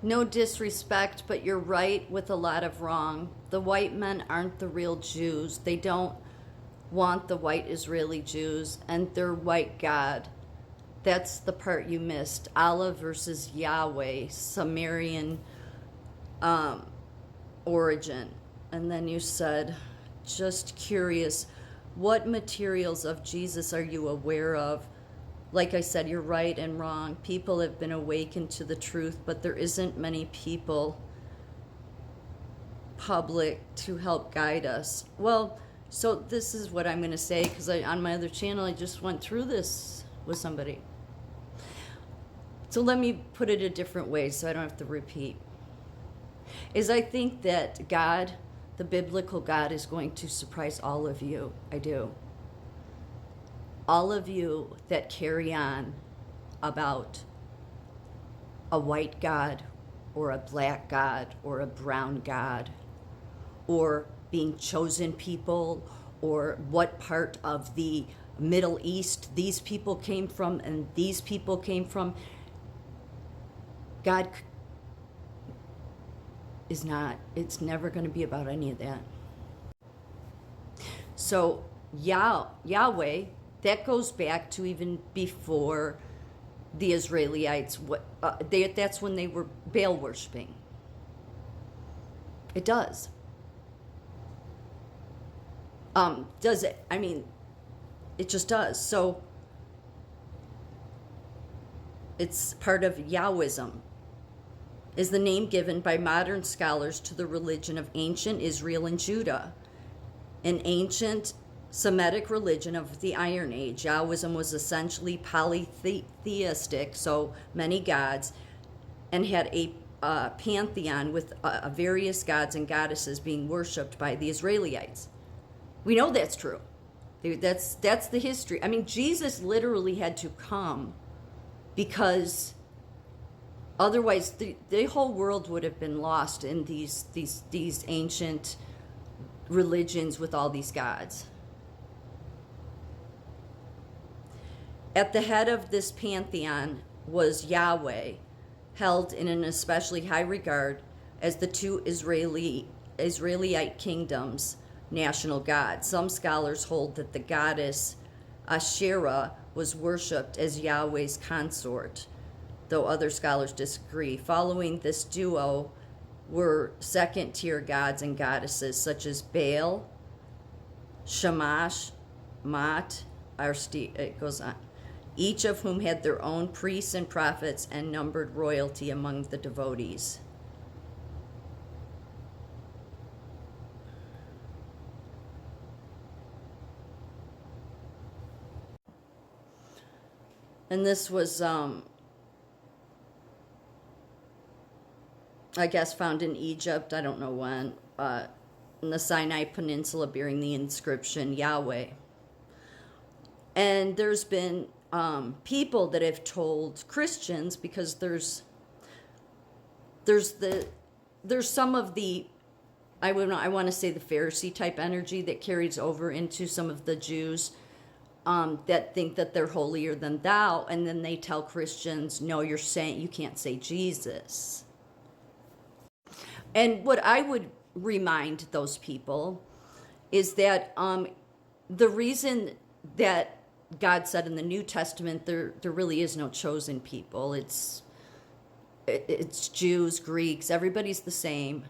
No disrespect, but you're right with a lot of wrong. The white men aren't the real Jews. They don't want the white Israeli Jews and their white God. That's the part you missed. Allah versus Yahweh, Sumerian origin. And then you said, just curious, what materials of Jesus are you aware of? Like I said, you're right and wrong. People have been awakened to the truth, but there isn't many people public to help guide us. Well, so this is what I'm going to say, because on my other channel, I just went through this with somebody. So let me put it a different way so I don't have to repeat. Is I think that God, the biblical God, is going to surprise all of you. I do. All of you that carry on about a white God or a black God or a brown God or being chosen people or what part of the Middle East these people came from and these people came from. God is not, it's never going to be about any of that. So Yahweh, that goes back to even before the Israelites. That's when they were Baal worshiping. It does. Does it? I mean, it just does. So it's part of Yahwism. Is the name given by modern scholars to the religion of ancient Israel and Judah, an ancient Semitic religion of the Iron Age. Yahwism was essentially polytheistic, so many gods, and had a pantheon with various gods and goddesses being worshipped by the Israelites. We know that's true. That's the history. I mean, Jesus literally had to come because otherwise the whole world would have been lost in these ancient religions with all these gods. At the head of this pantheon was Yahweh, held in an especially high regard as the two Israelite kingdoms' national god. Some scholars hold that the goddess Asherah was worshipped as Yahweh's consort, though other scholars disagree. Following this duo were second-tier gods and goddesses such as Baal, Shamash, Mat, it goes on, each of whom had their own priests and prophets and numbered royalty among the devotees. And this was, I guess, found in Egypt, I don't know when, in the Sinai Peninsula, bearing the inscription Yahweh. And there's been people that have told Christians, because there's some of the, I want to say the Pharisee type energy that carries over into some of the Jews that think that they're holier than thou, and then they tell Christians, no, you're saying you can't say Jesus. And what I would remind those people is that the reason that God said in the New Testament there really is no chosen people. It's Jews, Greeks, everybody's the same.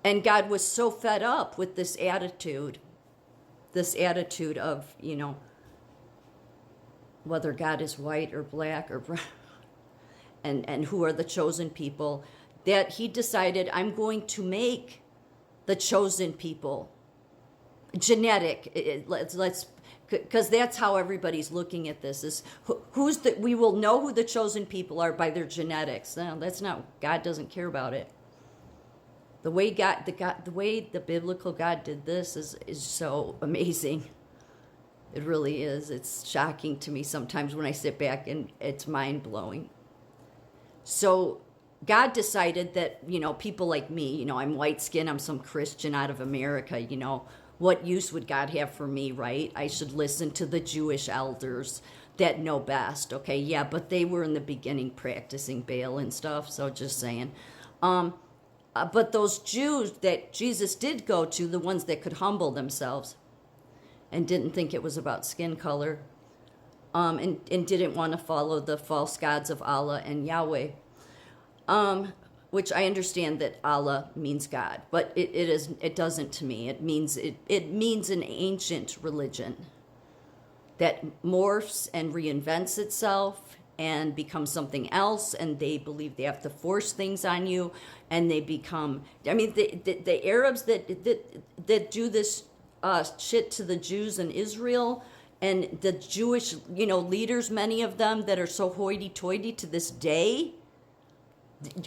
And God was so fed up with this attitude of, whether God is white or black or brown, and who are the chosen people, that he decided, I'm going to make the chosen people genetic. Let's because that's how everybody's looking at this, is we will know who the chosen people are by their genetics. No, that's not, God doesn't care about it. The way the biblical God did this is so amazing. It really is. It's shocking to me sometimes when I sit back, and it's mind-blowing. So God decided that, people like me, I'm white-skinned, I'm some Christian out of America, what use would God have for me, right? I should listen to the Jewish elders that know best. Okay, yeah, but they were in the beginning practicing Baal and stuff, so just saying. But those Jews that Jesus did go to, the ones that could humble themselves and didn't think it was about skin color, and didn't want to follow the false gods of Allah and Yahweh, which I understand that Allah means God, but it doesn't to me. It means an ancient religion that morphs and reinvents itself and becomes something else, and they believe they have to force things on you, and they become, I mean, the Arabs that do this shit to the Jews in Israel, and the Jewish, leaders, many of them that are so hoity-toity to this day,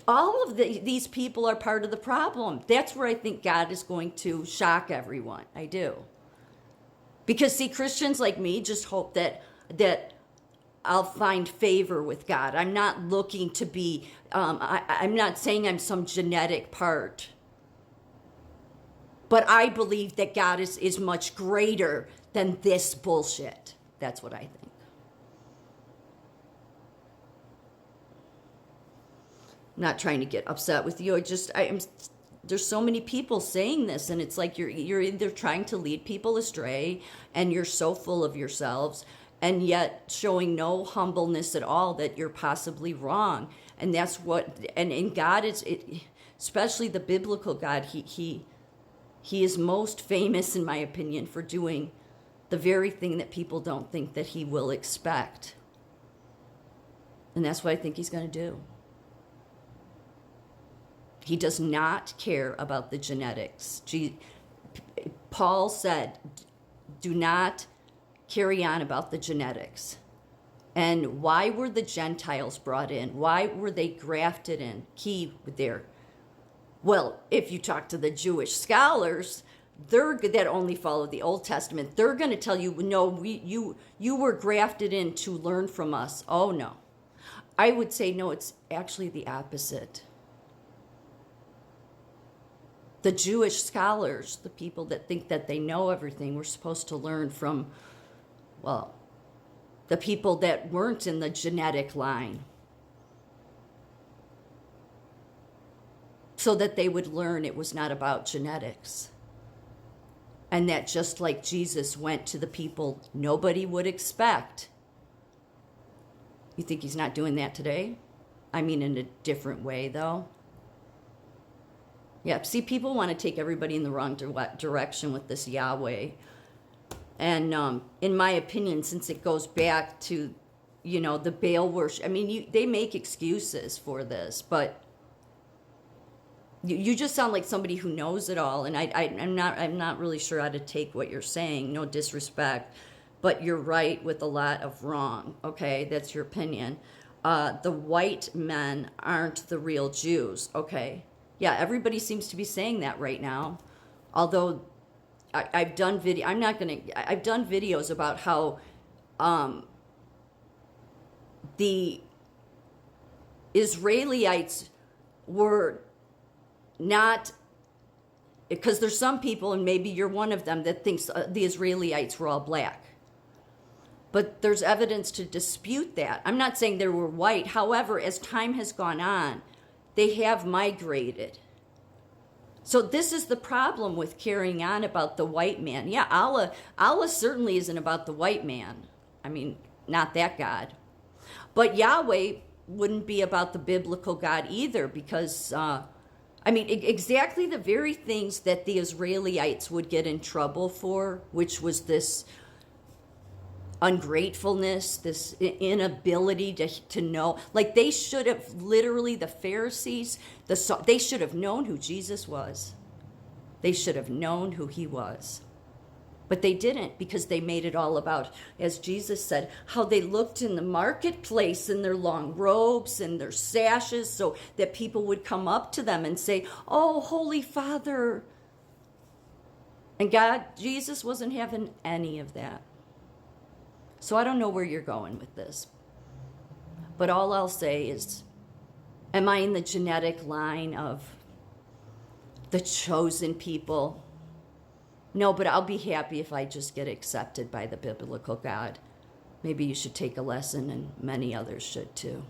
all of these people are part of the problem. That's where I think God is going to shock everyone. I do. Because, see, Christians like me just hope that I'll find favor with God. I'm not looking to be, I'm not saying I'm some genetic part. But I believe that God is much greater than this bullshit. That's what I think. I'm not trying to get upset with you. There's so many people saying this, and it's like you're either trying to lead people astray, and you're so full of yourselves, and yet showing no humbleness at all that you're possibly wrong. And that's what, and God is, especially the biblical God, he is most famous, in my opinion, for doing the very thing that people don't think that he will expect. And that's what I think he's going to do. He does not care about the genetics. Paul said, do not carry on about the genetics. And why were the Gentiles brought in? Why were they grafted in? Key there. Well, if you talk to the Jewish scholars, that only follow the Old Testament, they're going to tell you, no, you were grafted in to learn from us. Oh, no. I would say, no, it's actually the opposite. The Jewish scholars, the people that think that they know everything, were supposed to learn from, well, the people that weren't in the genetic line, so that they would learn it was not about genetics. And that just like Jesus went to the people nobody would expect. You think he's not doing that today? I mean, in a different way, though. Yeah, see, people want to take everybody in the wrong direction with this Yahweh. And in my opinion, since it goes back to, the Baal worship, I mean, they make excuses for this, but you just sound like somebody who knows it all, and I'm not really sure how to take what you're saying. No disrespect, but you're right with a lot of wrong. Okay, that's your opinion. The white men aren't the real Jews. Okay. Yeah, everybody seems to be saying that right now. Although I've done I've done videos about how the Israelites were not, because there's some people, and maybe you're one of them, that thinks the Israelites were all black. But there's evidence to dispute that. I'm not saying they were white. However, as time has gone on, they have migrated. So this is the problem with carrying on about the white man. Yeah, Allah certainly isn't about the white man. I mean, not that God. But Yahweh wouldn't be about the biblical God either, because, exactly the very things that the Israelites would get in trouble for, which was this ungratefulness, this inability to know. Like, they should have, literally, the Pharisees, they should have known who Jesus was. They should have known who he was. But they didn't, because they made it all about, as Jesus said, how they looked in the marketplace in their long robes and their sashes, so that people would come up to them and say, "Oh, Holy Father." And Jesus wasn't having any of that. So I don't know where you're going with this. But all I'll say is, am I in the genetic line of the chosen people? No, but I'll be happy if I just get accepted by the biblical God. maybe you should take a lesson, and many others should too.